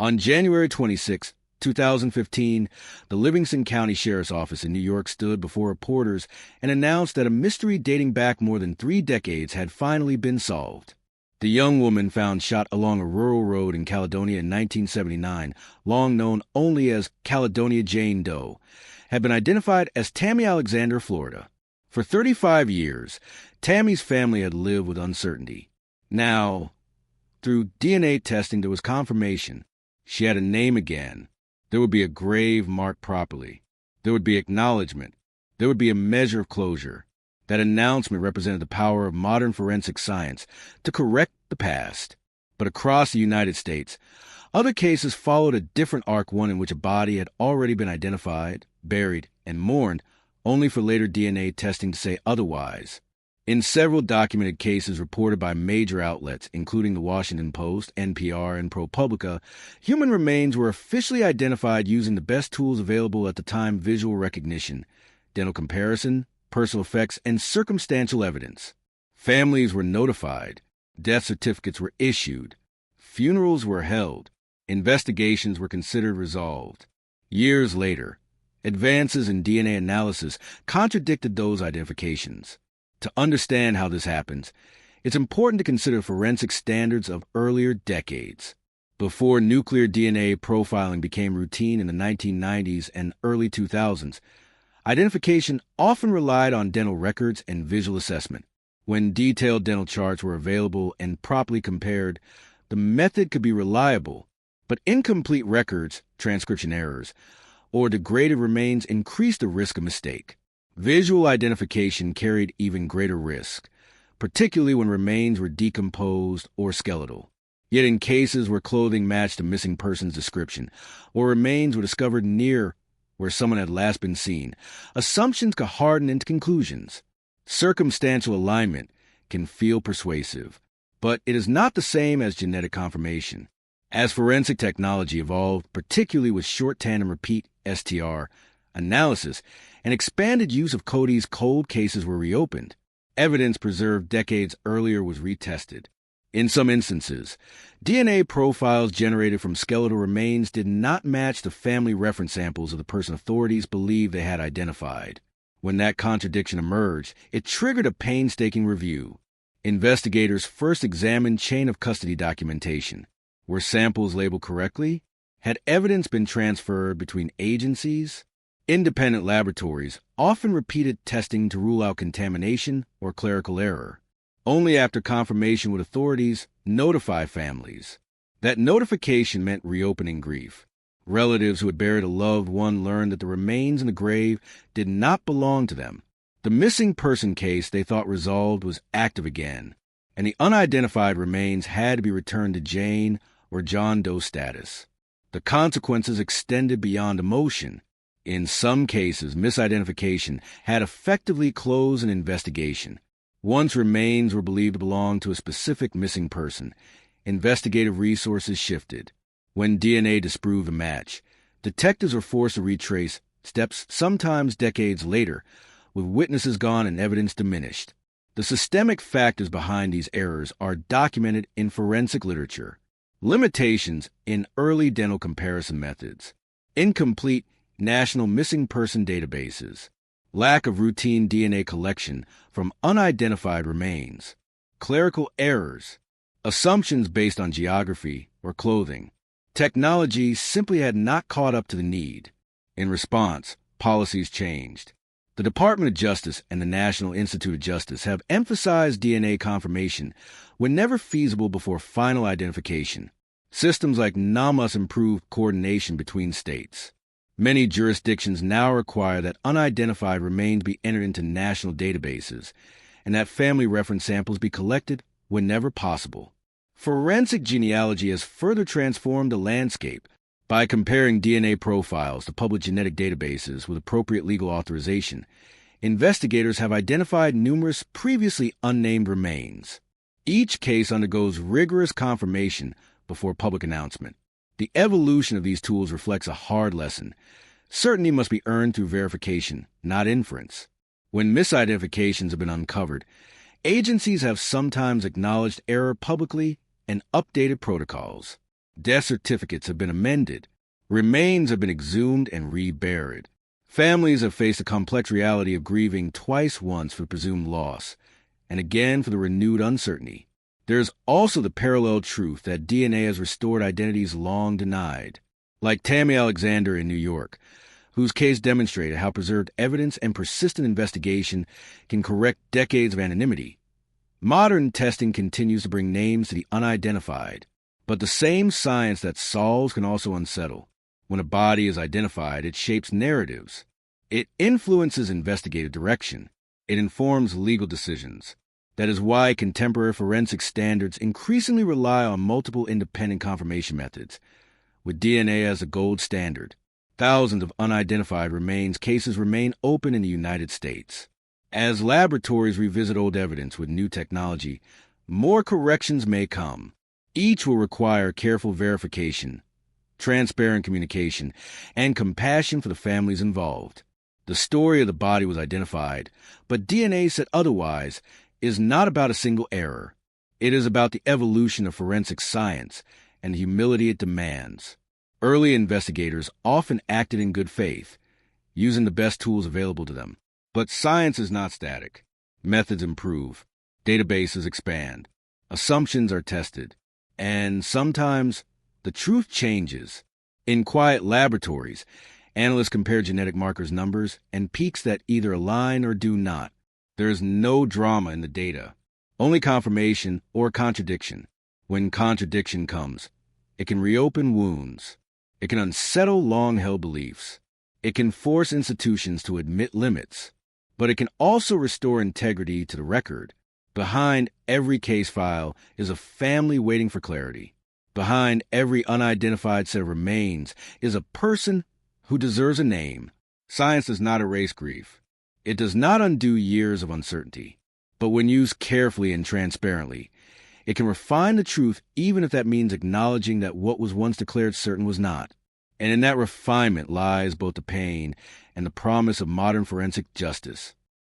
On January 26, 2015, the Livingston County Sheriff's Office in New York stood before reporters and announced that a mystery dating back more than 3 decades had finally been solved. The young woman found shot along a rural road in Caledonia in 1979, long known only as Caledonia Jane Doe, had been identified as Tammy Alexander, Florida. For 35 years, Tammy's family had lived with uncertainty. Now, through DNA testing, there was confirmation. She had a name again. There would be a grave marked properly. There would be acknowledgement. There would be a measure of closure. That announcement represented the power of modern forensic science to correct the past. But across the United States, other cases followed a different arc, one in which a body had already been identified, buried, and mourned, only for later DNA testing to say otherwise. In several documented cases reported by major outlets, including the Washington Post, NPR, and ProPublica, human remains were officially identified using the best tools available at the time: visual recognition, dental comparison, personal effects, and circumstantial evidence. Families were notified. Death certificates were issued. Funerals were held. Investigations were considered resolved. Years later, advances in DNA analysis contradicted those identifications. To understand how this happens, it's important to consider forensic standards of earlier decades. Before nuclear DNA profiling became routine in the 1990s and early 2000s, identification often relied on dental records and visual assessment. When detailed dental charts were available and properly compared, the method could be reliable, but incomplete records, transcription errors, or degraded remains increased the risk of mistake. Visual identification carried even greater risk, particularly when remains were decomposed or skeletal. Yet in cases where clothing matched a missing person's description, or remains were discovered near where someone had last been seen, assumptions could harden into conclusions. Circumstantial alignment can feel persuasive, but it is not the same as genetic confirmation. As forensic technology evolved, particularly with short tandem repeat STR analysis, and expanded use of Cody's cold cases were reopened. Evidence preserved decades earlier was retested. In some instances, DNA profiles generated from skeletal remains did not match the family reference samples of the person authorities believed they had identified. When that contradiction emerged, it triggered a painstaking review. Investigators first examined chain of custody documentation. Were samples labeled correctly? Had evidence been transferred between agencies? Independent laboratories often repeated testing to rule out contamination or clerical error. Only after confirmation would authorities notify families. That notification meant reopening grief. Relatives who had buried a loved one learned that the remains in the grave did not belong to them. The missing person case they thought resolved was active again, and the unidentified remains had to be returned to Jane or John Doe status. The consequences extended beyond emotion. In some cases, misidentification had effectively closed an investigation. Once remains were believed to belong to a specific missing person, investigative resources shifted. When DNA disproved a match, detectives were forced to retrace steps sometimes decades later, with witnesses gone and evidence diminished. The systemic factors behind these errors are documented in forensic literature. Limitations in early dental comparison methods. Incomplete national missing person databases. Lack of routine DNA collection from unidentified remains. Clerical errors. Assumptions based on geography or clothing. Technology simply had not caught up to the need. In response, policies changed. The Department of Justice and the National Institute of Justice have emphasized DNA confirmation whenever feasible before final identification. Systems like NAMUS improved coordination between states. Many jurisdictions now require that unidentified remains be entered into national databases and that family reference samples be collected whenever possible. Forensic genealogy has further transformed the landscape. By comparing DNA profiles to public genetic databases with appropriate legal authorization, investigators have identified numerous previously unnamed remains. Each case undergoes rigorous confirmation before public announcement. The evolution of these tools reflects a hard lesson. Certainty must be earned through verification, not inference. When misidentifications have been uncovered, agencies have sometimes acknowledged error publicly and updated protocols. Death certificates have been amended. Remains have been exhumed and reburied. Families have faced the complex reality of grieving twice, once for presumed loss, and again for the renewed uncertainty. There is also the parallel truth that DNA has restored identities long denied, like Tammy Alexander in New York, whose case demonstrated how preserved evidence and persistent investigation can correct decades of anonymity. Modern testing continues to bring names to the unidentified, but the same science that solves can also unsettle. When a body is identified, it shapes narratives. It influences investigative direction. It informs legal decisions. That is why contemporary forensic standards increasingly rely on multiple independent confirmation methods, with DNA as the gold standard. Thousands of unidentified cases remain open in the United States. As laboratories revisit old evidence with new technology, more corrections may come. Each will require careful verification, transparent communication, and compassion for the families involved. The story of the body was identified, but DNA said otherwise is not about a single error. It is about the evolution of forensic science and the humility it demands. Early investigators often acted in good faith, using the best tools available to them. But science is not static. Methods improve, databases expand, assumptions are tested, and sometimes the truth changes. In quiet laboratories, analysts compare genetic markers numbers and peaks that either align or do not. There is no drama in the data, only confirmation or contradiction. When contradiction comes, it can reopen wounds. It can unsettle long-held beliefs. It can force institutions to admit limits. But it can also restore integrity to the record. Behind every case file is a family waiting for clarity. Behind every unidentified set of remains is a person who deserves a name. Science does not erase grief. It does not undo years of uncertainty. But when used carefully and transparently, it can refine the truth even if that means acknowledging that what was once declared certain was not. And in that refinement lies both the pain and the promise of modern forensic justice.